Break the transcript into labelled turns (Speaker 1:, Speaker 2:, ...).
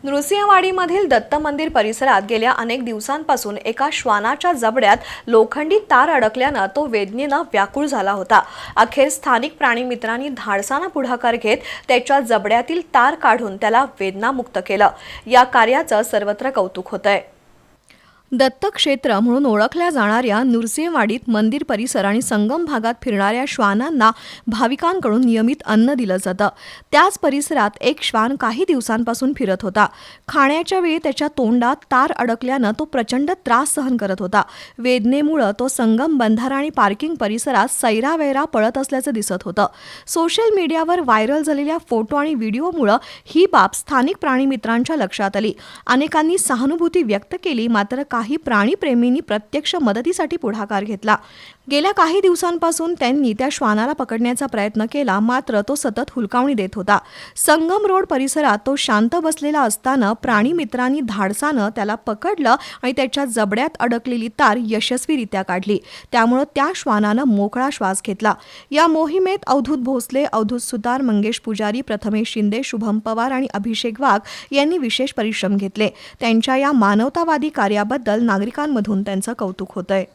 Speaker 1: नृसिंहवाडीमधील दत्त मंदिर परिसरात गेल्या अनेक दिवसांपासून एका श्वानाच्या जबड्यात लोखंडी तार अडकल्यानं तो वेदनेनं व्याकुळ झाला होता। अखेर स्थानिक प्राणीमित्रांनी धाडसानं पुढाकार घेत त्याच्या जबड्यातील तार काढून त्याला वेदनामुक्त केलं। या कार्याचं सर्वत्र कौतुक होतंय। दत्तक्षेत्र म्हणून ओळखल्या जाणाऱ्या नृसिंहवाडीत मंदिर परिसर आणि संगम भागात फिरणाऱ्या श्वानांना भाविकांकडून नियमित अन्न दिलं जातं। त्याच परिसरात एक श्वान काही दिवसांपासून फिरत होता। खाण्याच्या वेळी त्याच्या तोंडात तार अडकल्यानं तो प्रचंड त्रास सहन करत होता। वेदनेमुळे तो संगम बंधारा आणि पार्किंग परिसरात सैरावैरा पळत असल्याचं दिसत होतं। सोशल मीडियावर व्हायरल झालेल्या फोटो आणि व्हिडिओमुळे ही बाब स्थानिक प्राणीमित्रांच्या लक्षात आली। अनेकांनी सहानुभूती व्यक्त केली, मात्र काही प्राणीप्रेमींनी प्रत्यक्ष मदतीसाठी पुढाकार घेतला। गेल्या काही दिवसांपासून त्यांनी त्या श्वानाला पकडण्याचा प्रयत्न केला, मात्र तो सतत हुलकावणी देत होता। संगम रोड परिसरात तो शांत बसलेला असताना प्राणीमित्रांनी धाडसानं त्याला पकडलं आणि त्याच्या जबड्यात अडकलेली तार यशस्वीरित्या काढली। त्यामुळे त्या श्वानानं मोकळा श्वास घेतला। या मोहिमेत अवधूत भोसले, अवधूत सुतार, मंगेश पुजारी, प्रथमेश शिंदे, शुभम पवार आणि अभिषेक वाघ यांनी विशेष परिश्रम घेतले। त्यांच्या या मानवतावादी कार्याबद्दल नागरिकांमधून त्यांचं कौतुक होतंय।